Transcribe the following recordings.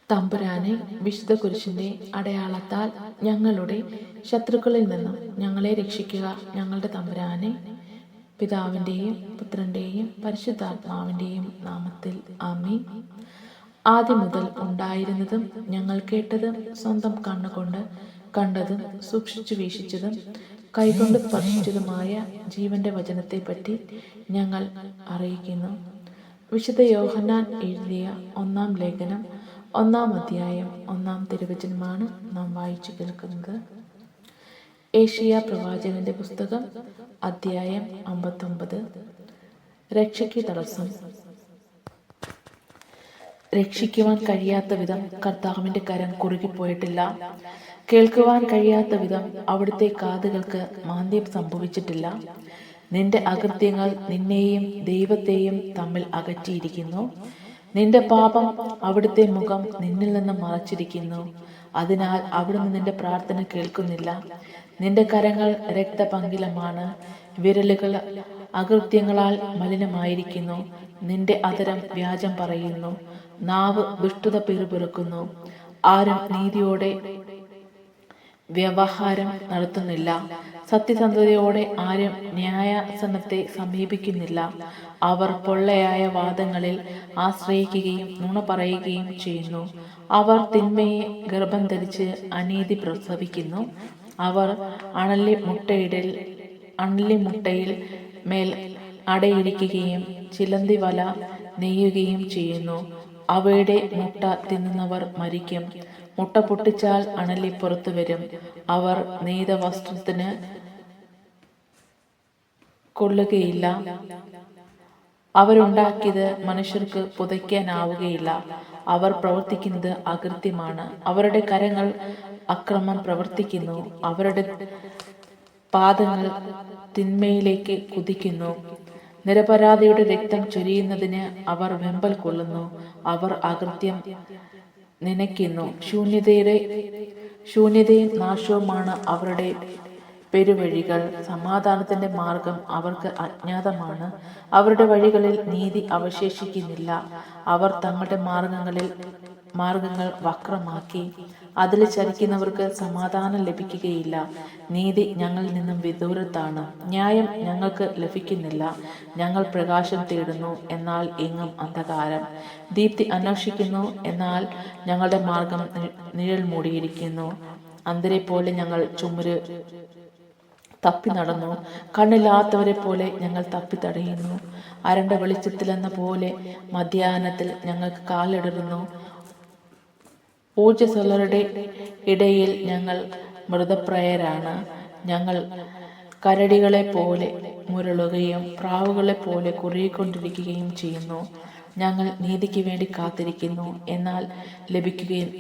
തമ്പുരാനെ, വിശുദ്ധ കുരിശിന്റെ അടയാളത്താൽ ഞങ്ങളുടെ ശത്രുക്കളിൽ നിന്നും ഞങ്ങളെ രക്ഷിക്കുക. ഞങ്ങളുടെ തമ്പുരാനെ, പിതാവിൻ്റെയും പുത്രൻ്റെയും പരിശുദ്ധാത്മാവിൻ്റെയും നാമത്തിൽ ആമീൻ. ആദ്യം മുതൽ ഉണ്ടായിരുന്നതും ഞങ്ങൾ കേട്ടതും സ്വന്തം കണ്ണുകൊണ്ട് കണ്ടതും സൂക്ഷിച്ചു വീക്ഷിച്ചതും കൈകൊണ്ട് സ്പർശിച്ചതുമായ ജീവന്റെ വചനത്തെപ്പറ്റി ഞങ്ങൾ അറിയിക്കുന്നു. വിശുദ്ധ യോഹന്നാൻ എഴുതിയ 1-ാം ലേഖനം 1-ാം അധ്യായം 1-ാം തിരുവചനമാണ് നാം വായിച്ചു കേൾക്കുന്നത്. ഏഷ്യ പ്രവാചകന്റെ പുസ്തകം അധ്യായം 59. രക്ഷയ്ക്ക് തടസ്സം. രക്ഷിക്കുവാൻ കഴിയാത്ത വിധം കർത്താവിന്റെ കരം കുറുകിപ്പോയിട്ടില്ല. കേൾക്കുവാൻ കഴിയാത്ത വിധം അവിടുത്തെ കാതുകൾക്ക് മാന്ദ്യം സംഭവിച്ചിട്ടില്ല. നിന്റെ അകൃത്യങ്ങൾ നിന്നെയും ദൈവത്തെയും തമ്മിൽ അകറ്റിയിരിക്കുന്നു. നിന്റെ പാപം അവിടുത്തെ മുഖം നിന്നിൽ നിന്ന് മറച്ചിരിക്കുന്നു. അതിനാൽ അവിടുന്ന് നിന്റെ പ്രാർത്ഥന കേൾക്കുന്നില്ല. നിന്റെ കരങ്ങൾ രക്തപങ്കിലമാണ്, വിരലുകൾ അകൃത്യങ്ങളാൽ മലിനമായിരിക്കുന്നു. നിന്റെ അധരം വ്യാജം പറയുന്നു, നാവ് ദുഷ്ടത പിറുപിറുക്കുന്നു. ആരും നീതിയോടെ വ്യവഹാരം നടത്തുന്നില്ല. സത്യസന്ധതയോടെ ആരും ന്യായാസനത്തെ സമീപിക്കുന്നില്ല. അവർ പൊള്ളയായ വാദങ്ങളിൽ ആശ്രയിക്കുകയും നുണ പറയുകയും ചെയ്യുന്നു. അവർ തിന്മയെ ഗർഭം ധരിച്ച് അനീതി പ്രസവിക്കുന്നു. അവർ അണലിമുട്ടയിൽ മേൽ അടയിരിക്കുകയും ചിലന്തി വല നെയ്യുകയും ചെയ്യുന്നു. അവയുടെ മുട്ട തിന്നുന്നവർ മരിക്കും. മുട്ട പൊട്ടിച്ചാൽ അണലി പുറത്തു വരും. അവർ നെയ്ത വസ്ത്രത്തിന് കൊള്ളുകയില്ല. അവരുണ്ടാക്കിയത് മനുഷ്യർക്ക് പുതയ്ക്കാനാവുകയില്ല. അവർ പ്രവർത്തിക്കുന്നത് അകൃത്യമാണ്. അവരുടെ കരങ്ങൾ അക്രമം പ്രവർത്തിക്കുന്നു. അവരുടെ പാദങ്ങൾ തിന്മയിലേക്ക് കുതിക്കുന്നു. നിരപരാധിയുടെ രക്തം ചൊരിയുന്നതിന് അവർ വെമ്പൽ കൊള്ളുന്നു. അവർ അകൃത്യം നനയ്ക്കുന്നു. ശൂന്യതയും നാശവുമാണ് അവരുടെ പെരുവഴികൾ. സമാധാനത്തിന്റെ മാർഗം അവർക്ക് അജ്ഞാതമാണ്. അവരുടെ വഴികളിൽ നീതി അവശേഷിക്കുന്നില്ല. അവർ തങ്ങളുടെ മാർഗങ്ങൾ വക്രമാക്കി. അതിൽ ചരിക്കുന്നവർക്ക് സമാധാനം ലഭിക്കുകയില്ല. നീതി ഞങ്ങളിൽ നിന്നും വിദൂരത്താണ്. ന്യായം ഞങ്ങൾക്ക് ലഭിക്കുന്നില്ല. ഞങ്ങൾ പ്രകാശം തേടുന്നു, എന്നാൽ എങ്ങും അന്ധകാരം. ദീപ്തി അന്വേഷിക്കുന്നു, എന്നാൽ ഞങ്ങളുടെ മാർഗം നിഴൽ മൂടിയിരിക്കുന്നു. അന്ധരെ പോലെ ഞങ്ങൾ ചുമര് തപ്പി നടന്നു. കണ്ണില്ലാത്തവരെ പോലെ ഞങ്ങൾ തപ്പി തടയുന്നു. അരണ്ട വെളിച്ചത്തിലെന്ന പോലെ മധ്യാഹ്നത്തിൽ ഞങ്ങൾക്ക് കാലിടറുന്നു. ഊർജ്ജസ്വലരുടെ ഇടയിൽ ഞങ്ങൾ മൃതപ്രായരാണ്. ഞങ്ങൾ കരടികളെ പോലെ മുരളുകയും പ്രാവുകളെ പോലെ കുറുകിക്കൊണ്ടിരിക്കുകയും ചെയ്യുന്നു. ഞങ്ങൾ നീതിക്ക് വേണ്ടി കാത്തിരിക്കുന്നു, എന്നാൽ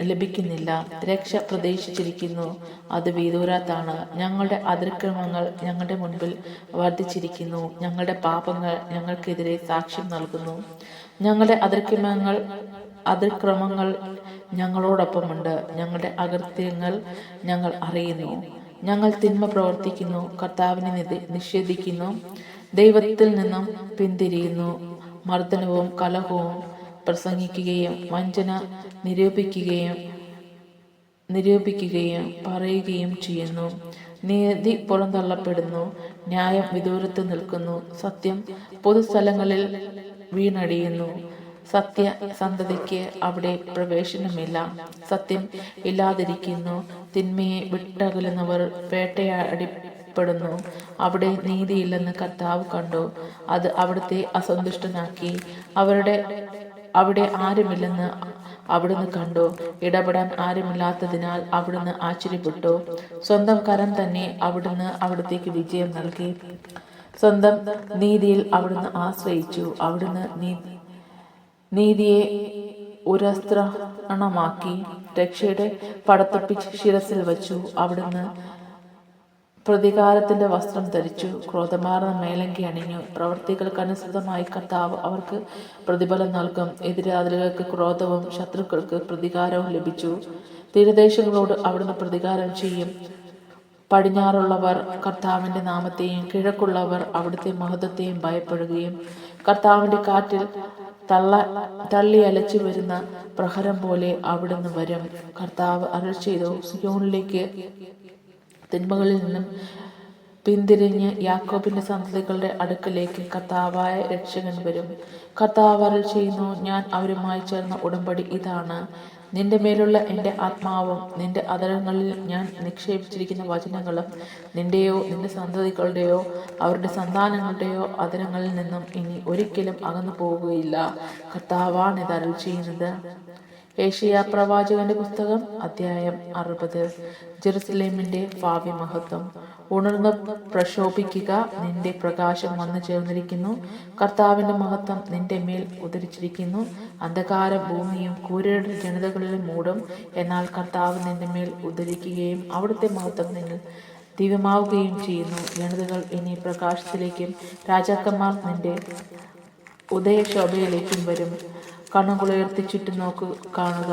ലഭിക്കുന്നില്ല. രക്ഷ പ്രതീക്ഷിച്ചിരിക്കുന്നു, അത് വിദൂരത്താണ്. ഞങ്ങളുടെ അതിക്രമങ്ങൾ ഞങ്ങളുടെ മുൻപിൽ വർദ്ധിച്ചിരിക്കുന്നു. ഞങ്ങളുടെ പാപങ്ങൾ ഞങ്ങൾക്കെതിരെ സാക്ഷ്യം നൽകുന്നു. ഞങ്ങളുടെ അതിക്രമങ്ങൾ ഞങ്ങളോടൊപ്പമുണ്ട്. ഞങ്ങളുടെ അകൃത്യങ്ങൾ ഞങ്ങൾ അറിയുന്നു. ഞങ്ങൾ തിന്മ പ്രവർത്തിക്കുന്നു, കർത്താവിനെ നിഷേധിക്കുന്നു, ദൈവത്തിൽ നിന്നും പിന്തിരിയുന്നു. മർദ്ദനവും കലഹവും പ്രസംഗിക്കുകയും വഞ്ചന നിരൂപിക്കുകയും പറയുകയും ചെയ്യുന്നു. നീതി പുറന്തള്ളപ്പെടുന്നു, ന്യായം വിദൂരത്ത് നിൽക്കുന്നു. സത്യം പൊതുസ്ഥലങ്ങളിൽ വീണടിയുന്നു. സത്യസന്ധതയ്ക്ക് അവിടെ പ്രവേശനമില്ല. സത്യം ഇല്ലാതിരിക്കുന്നു. തിന്മയെ വിട്ടകലുന്നവർ വേട്ടയാടപ്പെടുന്നു. അവിടെ നീതിയില്ലെന്ന് കർത്താവ് കണ്ടു. അത് അവിടുത്തെ അസന്തുഷ്ടനാക്കി. അവിടെ ആരുമില്ലെന്ന് അവിടുന്ന് കണ്ടു. ഇടപെടാൻ ആരുമില്ലാത്തതിനാൽ അവിടുന്ന് ആശ്ചര്യപ്പെട്ടു. സ്വന്തം കരം തന്നെ അവിടുന്ന് അവിടത്തേക്ക് വിജയം നൽകി. സ്വന്തം നീതിയിൽ അവിടുന്ന് ആശ്രയിച്ചു. അവിടുന്ന് നീതിയെ ഉരസ്ത്രണമാക്കി. രക്ഷയുടെ പടത്തൊപ്പി ശിരസിൽ വച്ചു. അവിടുന്ന് പ്രതികാരത്തിന്റെ വസ്ത്രം ധരിച്ചു. ക്രോധമാർന്ന മേലങ്കി അണിഞ്ഞു. പ്രവൃത്തികൾക്കനുസൃതമായി കർത്താവ് അവർക്ക് പ്രതിഫലം നൽകും. എതിരാളികൾക്ക് ക്രോധവും ശത്രുക്കൾക്ക് പ്രതികാരവും ലഭിച്ചു. തീരദേശങ്ങളോട് അവിടുന്ന് പ്രതികാരം ചെയ്യും. പടിഞ്ഞാറുള്ളവർ കർത്താവിന്റെ നാമത്തെയും കിഴക്കുള്ളവർ അവിടുത്തെ മഹത്വത്തെയും ഭയപ്പെടുകയും കർത്താവിന്റെ കാറ്റിൽ തള്ളി അലച്ചു വരുന്ന പ്രഹരം പോലെ അവിടുന്ന് വരും. കർത്താവ് അരുൾ ചെയ്തു, സിയോനിലേക്ക് തിന്മകളിൽ നിന്നും പിന്തിരിഞ്ഞ് യാക്കോബിന്റെ സന്തതികളുടെ അടുക്കലേക്ക് കർത്താവായ രക്ഷകൻ വരും. കർത്താവ് അരുൾ ചെയ്യുന്നു, ഞാൻ അവരുമായി ചേർന്ന ഉടമ്പടി ഇതാണ്. നിന്റെ മേലുള്ള എൻ്റെ ആത്മാവും നിന്റെ അധരങ്ങളിൽ ഞാൻ നിക്ഷേപിച്ചിരിക്കുന്ന വചനങ്ങളും നിന്റെയോ നിന്റെ സന്തതികളുടെയോ അവരുടെ സന്താനങ്ങളുടെയോ അധരങ്ങളിൽ നിന്നും ഇനി ഒരിക്കലും അകന്നു പോവുകയില്ല. കർത്താവാണ് ഇത് അരുൾ ചെയ്യുന്നത്. ഏശയ്യാ പ്രവാചകന്റെ പുസ്തകം അധ്യായം 60. ജെറുസലേമിന്റെ ഭാവി മഹത്വം. ഉണർന്ന് പ്രശോഭിക്കുക, നിന്റെ പ്രകാശം വന്നു ചേർന്നിരിക്കുന്നു. കർത്താവിന്റെ മഹത്വം നിന്റെ മേൽ ഉദരിച്ചിരിക്കുന്നു. അന്ധകാരം ഭൂമിയും കൂരിരുൾ ജനതകളിലും മൂടും. എന്നാൽ കർത്താവ് നിന്റെ മേൽ ഉദരിക്കുകയും അവിടുത്തെ മഹത്വം നിന്നിൽ ദിവ്യമാവുകയും ചെയ്യുന്നു. ജനതകൾ ഇനി പ്രകാശത്തിലേക്കും രാജാക്കന്മാർ നിന്റെ ഉദയശോഭയിലേക്കും വരും. കണ്ണുകളുയർത്തി ചുറ്റും കാണുക,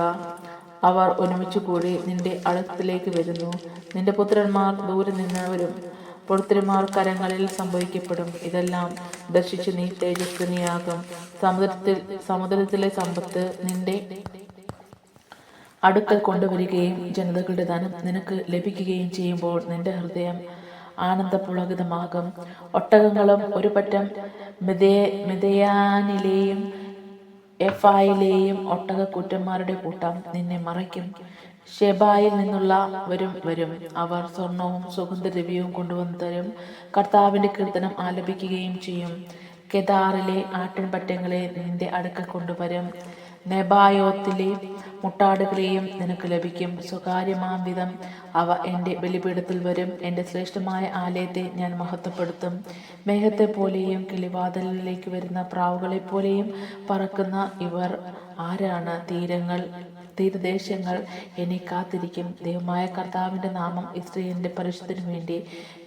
അവർ ഒരുമിച്ച് കൂടി നിന്റെ അടുത്തിലേക്ക് വരുന്നു. നിന്റെ പുത്രന്മാർ ദൂരെ നിന്ന് വരും, പുത്രന്മാർ കരങ്ങളിൽ സംഭവിക്കപ്പെടും. ഇതെല്ലാം ദർശിച്ച് നീ തേജസ്വിനിയാകും. സമുദ്രത്തിലെ സമ്പത്ത് നിന്റെ അടുക്കൽ കൊണ്ടുവരികയും ജനതകളുടെ ധനം നിനക്ക് ലഭിക്കുകയും ചെയ്യുമ്പോൾ നിന്റെ ഹൃദയം ആനന്ദപുളകിതമാകും. ഒട്ടകങ്ങളും ഒരു പറ്റം മിദ്യാനിലെയും എഫായിലെയും ഒട്ടകക്കൂറ്റന്മാരുടെ കൂട്ടം നിന്നെ മറയ്ക്കും. ഷെബായിൽ നിന്നുള്ളവരും വരും, അവർ സ്വർണവും സുഗന്ധദ്രവ്യവും കൊണ്ടുവന്നു തരും. കർത്താവിന്റെ കീർത്തനം ആലപിക്കുകയും ചെയ്യും. കെദാറിലെ ആട്ടിൻപറ്റങ്ങളെ നിന്റെ അടുക്കൽ കൊണ്ടുവരും. നെബായോത്തിലെ മുട്ടാടുകളെയും നിനക്ക് ലഭിക്കും. സ്വകാര്യമാം വിധം അവ എൻ്റെ ബലിപീഠത്തിൽ വരും. എൻ്റെ ശ്രേഷ്ഠമായ ആലയത്തെ ഞാൻ മഹത്വപ്പെടുത്തും. മേഘത്തെ പോലെയും കിളിവാതിലിലേക്ക് വരുന്ന പ്രാവുകളെ പോലെയും പറക്കുന്ന ഇവർ ആരാണ്? തീരദേശങ്ങൾ എന്നെ കാത്തിരിക്കും. ദൈവമായ കർത്താവിന്റെ നാമം ഇസ്രായേലിന്റെ പരിശുദ്ധനു വേണ്ടി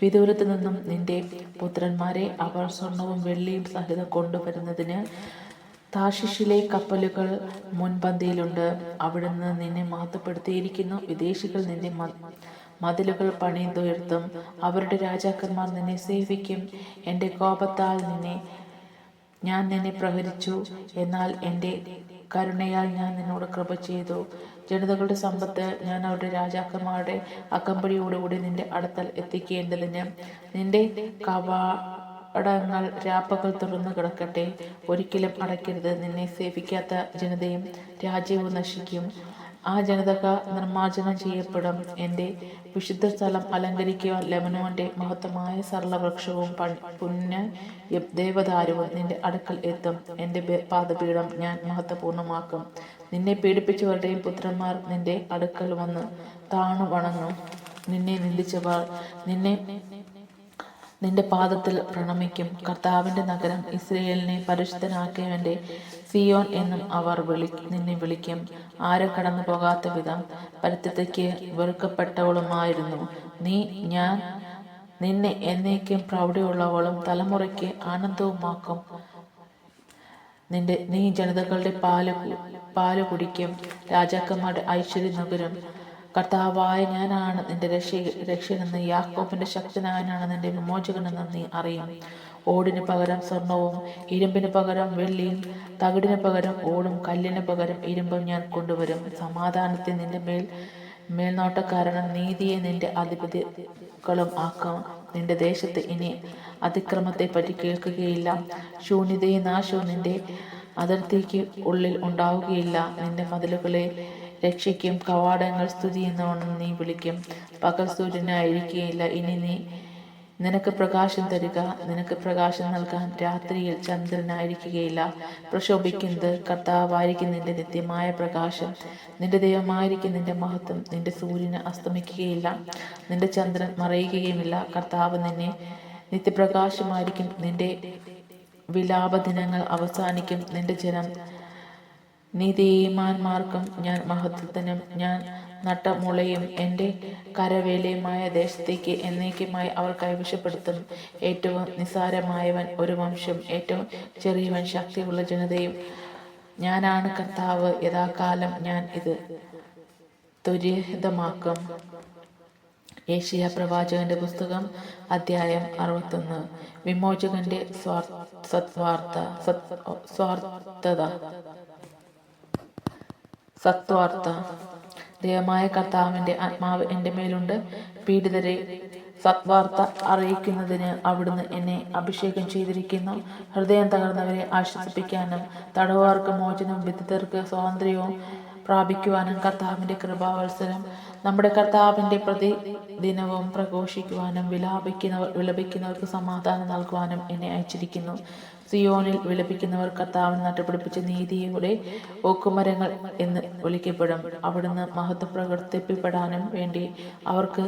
വിദൂരത്തു നിന്നും നിന്റെ പുത്രന്മാരെ അവർ സ്വർണവും വെള്ളിയും സഹിതം കൊണ്ടുവരുന്നതിന് താർശീശിലെ കപ്പലുകൾ മുൻപന്തിയിലുണ്ട്. അവിടുന്ന് നിന്നെ മഹത്വപ്പെടുത്തിയിരിക്കുന്നു. വിദേശികൾ നിന്റെ മതിലുകൾ പണിതുയർത്തും. അവരുടെ രാജാക്കന്മാർ നിന്നെ സേവിക്കും. എൻ്റെ കോപത്താൽ ഞാൻ നിന്നെ പ്രഹരിച്ചു, എന്നാൽ എൻ്റെ കരുണയാൽ ഞാൻ നിന്നോട് കൃപ ചെയ്തു. ജനതകളുടെ സമ്പത്ത് ഞാൻ അവരുടെ രാജാക്കന്മാരുടെ അകമ്പടിയോടുകൂടി നിന്റെ അടുത്തൽ എത്തിക്കേണ്ടതിന് നിന്റെ കവാടങ്ങൾ രാപ്പകൽ തുറന്നു കിടക്കട്ടെ, ഒരിക്കലും അടയ്ക്കരുത്. നിന്നെ സേവിക്കാത്ത ജനതയും രാജ്യവും നശിക്കും. ആ ജനതക നിർമ്മാർജ്ജനം ചെയ്യപ്പെടും. എൻ്റെ വിശുദ്ധ സ്ഥലം അലങ്കരിക്കുവാൻ ലെബനോന്റെ മഹത്വമായ സരളവൃക്ഷവും പുണ്യ ദേവദാരുവും നിന്റെ അടുക്കൽ എത്തും. എൻ്റെ പാദപീഠം ഞാൻ മഹത്വപൂർണ്ണമാക്കും. നിന്നെ പീഡിപ്പിച്ചവരുടെയും പുത്രന്മാർ നിന്റെ അടുക്കൽ വന്ന് താണു വണങ്ങും. നിന്നെ നിന്ദിച്ചവർ നിന്റെ പാദത്തിൽ പ്രണമിക്കും. കർത്താവിന്റെ നഗരം, ഇസ്രായേലിനെ പരിശുദ്ധനാക്കിയവന്റെ സിയോൻ എന്നും അവർ നിന്നെ വിളിക്കും. ആരും കടന്നു പോകാത്ത വിധം പരിത്യക്ക് വെറുക്കപ്പെട്ടവളുമായിരുന്നു ഞാൻ നിന്നെ എന്നേക്കും പ്രൗഢിയുള്ളവളും തലമുറയ്ക്ക് ആനന്ദവുമാക്കും. നീ ജനതകളുടെ പാല് കുടിക്കും, രാജാക്കന്മാരുടെ ഐശ്വര്യം നുകരും. കർത്താവായ ഞാനാണ് നിന്റെ രക്ഷകനെന്ന്, യാക്കോബിന്റെ ശക്തനായനാണ് നിന്റെ വിമോചകനെന്ന് നീ അറിയും. ഓടിന് പകരം സ്വർണവും ഇരുമ്പിന് പകരം വെള്ളിയും തകിടിന് പകരം ഓടും കല്ലിന് പകരം ഇരുമ്പും ഞാൻ കൊണ്ടുവരും. സമാധാനത്തെ നിന്റെ മേൽനോട്ടക്കാരനും നീതിയെ നിന്റെ അധിപതികളും ആക്കും. നിന്റെ ദേശത്ത് ഇനി അതിക്രമത്തെ പറ്റി കേൾക്കുകയില്ല. ശൂന്യതയും നാശവും നിന്റെ അതിർത്തിക്ക് ഉള്ളിൽ ഉണ്ടാവുകയില്ല. നിന്റെ മതിലുകളെ രക്ഷയ്ക്കും കവാടങ്ങൾ സ്തുതി എന്നവണ്ണം നീ വിളിക്കും. പകൽ സൂര്യനായിരിക്കുകയില്ല. ഇനി നിനക്ക് പ്രകാശം തരിക, നിനക്ക് പ്രകാശം നൽകാൻ രാത്രിയിൽ ചന്ദ്രനായിരിക്കുകയില്ല. പ്രശോഭിക്കുന്നത് കർത്താവായിരിക്കും നിന്റെ നിത്യമായ പ്രകാശം. നിന്റെ ദൈവമായിരിക്കും നിന്റെ മഹത്വം. നിന്റെ സൂര്യന് അസ്തമിക്കുകയില്ല, നിന്റെ ചന്ദ്രൻ മറയുകയുമില്ല. കർത്താവ് നിന്നെ നിത്യപ്രകാശമായിരിക്കും. നിന്റെ വിലാപദിനങ്ങൾ അവസാനിക്കും. നിന്റെ ജനം നീതിമാന്മാർക്കും ഞാൻ മഹത്വത്തിനും ഞാൻ നട്ട മുളയും എൻ്റെ കരവേലയുമായ ദേശത്തേക്ക് എന്നേക്കുമായി അവർ കൈവശപ്പെടുത്തും. ഏറ്റവും നിസ്സാരമായവൻ ഒരു വംശം, ഏറ്റവും ചെറിയവൻ ശക്തിയുള്ള ജനതയും. ഞാനാണ് കർത്താവ്, യഥാകാലം ഞാൻ ഇത് ത്വരിതമാക്കും. ഏഷ്യ പ്രവാചകന്റെ പുസ്തകം അധ്യായം 61. വിമോചകന്റെ സത്വാർത്ത. ദൈവമായ കർത്താവിന്റെ ആത്മാവ് എൻ്റെ മേലുണ്ട്. പീഡിതരെ സത്വാർത്ത അറിയിക്കുന്നതിന് അവിടുന്ന് എന്നെ അഭിഷേകം ചെയ്തിരിക്കുന്നു. ഹൃദയം തകർന്നവരെ ആശ്വസിപ്പിക്കാനും തടവുകാർക്ക് മോചനവും വിധുതർക്ക് സ്വാതന്ത്ര്യവും പ്രാപിക്കുവാനും കർത്താവിന്റെ കൃപാവത്സരം നമ്മുടെ കർത്താവിന്റെ പ്രതിദിനവും പ്രഘോഷിക്കുവാനും വിലപിക്കുന്നവർക്ക് സമാധാനം നൽകുവാനും എന്നെ അയച്ചിരിക്കുന്നു. സിയോനിൽ വിലപിക്കുന്നവർ കർത്താവിന് നട്ടുപിടിപ്പിച്ച നീതിയുടെ ഓക്കുമരങ്ങൾ എന്ന് വിളിക്കപ്പെടും. അവിടുന്ന് മഹത്വം പ്രകടിപ്പിക്കപ്പെടാനും വേണ്ടി അവർക്ക്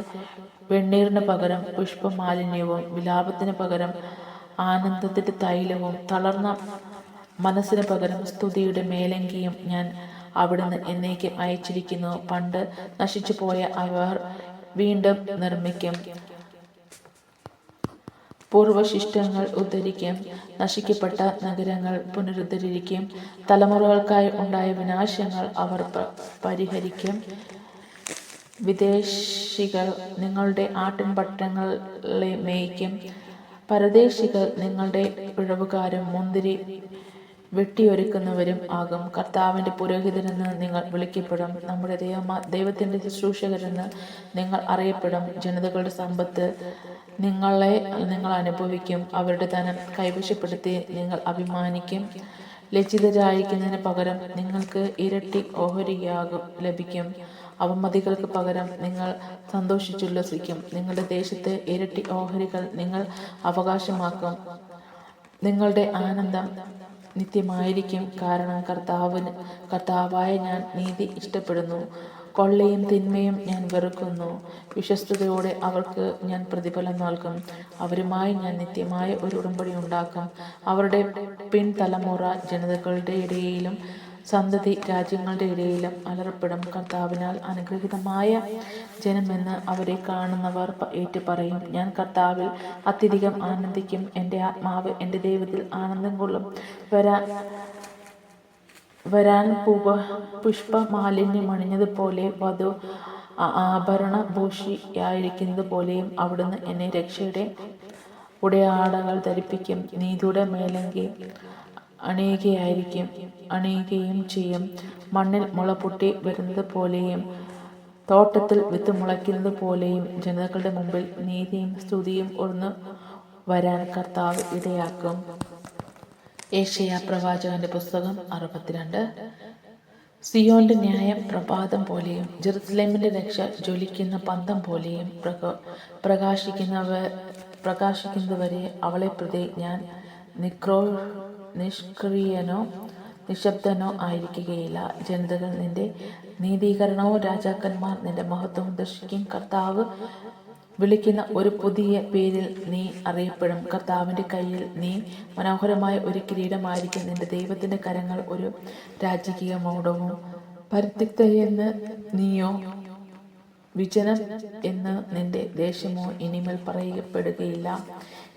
വെണ്ണീറിന് പകരം പുഷ്പമാലിന്യവും വിലാപത്തിന് പകരം ആനന്ദത്തിന്റെ തൈലവും തളർന്ന മനസ്സിന് പകരം സ്തുതിയുടെ മേലങ്കിയും ഞാൻ അവിടുന്ന് എന്നേക്കും അയച്ചിരിക്കുന്നു. പണ്ട് നശിച്ചു പോയ അവർ വീണ്ടും നിർമ്മിക്കും, പൂർവശിഷ്ടങ്ങൾ ഉദ്ധരിക്കും, നശിക്കപ്പെട്ട നഗരങ്ങൾ പുനരുദ്ധരിക്കും. തലമുറകൾക്കായി ഉണ്ടായ വിനാശങ്ങൾ അവർ പരിഹരിക്കും. വിദേശികൾ നിങ്ങളുടെ ആട്ടിൻപറ്റങ്ങളെ മേയ്ക്കും. പരദേശികൾ നിങ്ങളുടെ പിഴവുകാരും മുന്തിരി വെട്ടിയൊരുക്കുന്നവരും ആകും. കർത്താവിന്റെ പുരോഹിതരെന്ന് നിങ്ങൾ വിളിക്കപ്പെടും. നമ്മുടെ ദൈവത്തിന്റെ ശുശ്രൂഷകരെന്ന് നിങ്ങൾ അറിയപ്പെടും. ജനതകളുടെ സമ്പത്ത് നിങ്ങൾ അനുഭവിക്കും. അവരുടെ ധനം കൈവശപ്പെടുത്തി നിങ്ങൾ അഭിമാനിക്കും. ലജ്ജിതരായിരിക്കുന്നതിന് പകരം നിങ്ങൾക്ക് ഇരട്ടി ഓഹരിയാകും ലഭിക്കും. അവമതികൾക്ക് പകരം നിങ്ങൾ സന്തോഷിച്ചുല്ലസിക്കും. നിങ്ങളുടെ ദേശത്ത് ഇരട്ടി ഓഹരികൾ നിങ്ങൾ അവകാശമാക്കും. നിങ്ങളുടെ ആനന്ദം നിത്യമായിരിക്കും. കാരണം കർത്താവായ ഞാൻ നീതി ഇഷ്ടപ്പെടുന്നു. കൊള്ളയും തിന്മയും ഞാൻ വെറുക്കുന്നു. വിശ്വസ്തയോടെ അവർക്ക് ഞാൻ പ്രതിഫലം നൽകും. അവരുമായി ഞാൻ നിത്യമായ ഒരു ഉടമ്പടി ഉണ്ടാക്കും. അവരുടെ പിൻതലമുറ ജനതകളുടെ ഇടയിലും സന്തതി രാജ്യങ്ങളുടെ ഇടയിലും അലറപ്പെടും. കർത്താവിനാൽ അനുഗ്രഹീതമായ ജനമെന്ന് അവരെ കാണുന്നവർ ഏറ്റുപറയും. ഞാൻ കർത്താവിൽ അത്യധികം ആനന്ദിക്കും. എൻ്റെ ആത്മാവ് എൻ്റെ ദൈവത്തിൽ ആനന്ദം കൊള്ളും. വരാൻ പുഷ്പമാലിന്യം അണിഞ്ഞതുപോലെ വധു ആഭരണഭൂഷിയായിരിക്കുന്നത് പോലെയും അവിടുന്ന് എന്നെ രക്ഷയുടെ ഉടയാടകൾ ധരിപ്പിക്കും. നീതിയുടെ മേലങ്കി അണിയുകയും ചെയ്യും. മണ്ണിൽ മുള പൊട്ടി വരുന്നത് പോലെയും തോട്ടത്തിൽ വിത്ത് മുളയ്ക്കുന്നത് പോലെയും ജനതകളുടെ മുമ്പിൽ നീതിയും സ്തുതിയും ഉയർന്നു വരാൻ കർത്താവ് ഇടയാക്കും. ഏഷ്യ പ്രവാചകന്റെ പുസ്തകം 62. സിയോന്റെ ന്യായം പ്രഭാതം പോലെയും ജെറുസലേമിന്റെ രക്ഷ ജ്വലിക്കുന്ന പന്തം പോലെയും പ്രകാശിക്കുന്നതുവരെ അവളെ പ്രതി ഞാൻ നിഷ്ക്രിയനോ നിശബ്ദനോ ആയിരിക്കുകയില്ല. ജനതകൾ നിന്റെ നീതീകരണവും രാജാക്കന്മാർ നിന്റെ മഹത്വവും ദർശിക്കും. കർത്താവ് വിളിക്കുന്ന ഒരു പുതിയ പേരിൽ നീ അറിയപ്പെടും. കർത്താവിന്റെ കയ്യിൽ നീ മനോഹരമായ ഒരു കിരീടമായിരിക്കും. നിന്റെ ദൈവത്തിന്റെ കരങ്ങൾ ഒരു രാജകീയ മൗഢവും. പരിത്യക്തയെന്ന് നീയോ വിജനം എന്ന് നിന്റെ ദേശമോ ഇനിമേൽ പറയപ്പെടുകയില്ല.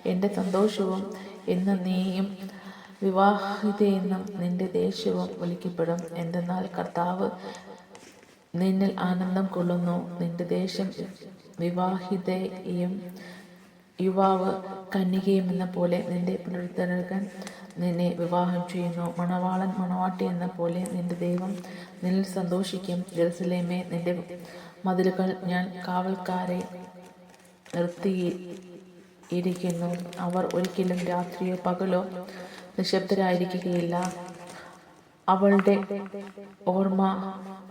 എൻ്റെ സന്തോഷവും എന്ന് നീയും വിവാഹിതയെന്നും നിന്റെ ദേശവും വിളിക്കപ്പെടും. എന്തെന്നാൽ കർത്താവ് നിന്നിൽ ആനന്ദം കൊള്ളുന്നു. നിന്റെ ദേശം വിവാഹിതയും യുവാവ് കന്യകയും എന്ന പോലെ നിന്റെ പുനരുദ്ധരകൻ നിന്നെ വിവാഹം ചെയ്യുന്നു. മണവാളൻ മണവാട്ടി എന്ന പോലെ നിന്റെ ദൈവം നിന്നിൽ സന്തോഷിക്കും. ജെറുസലേമേ, നിന്റെ മതിലുകൾ ഞാൻ കാവൽക്കാരെ നിർത്തിയിരിക്കുന്നു. അവർ ഒരിക്കലും രാത്രിയോ പകലോ നിശബ്ദരായിരിക്കുകയില്ല. അവളുടെ ഓർമ്മ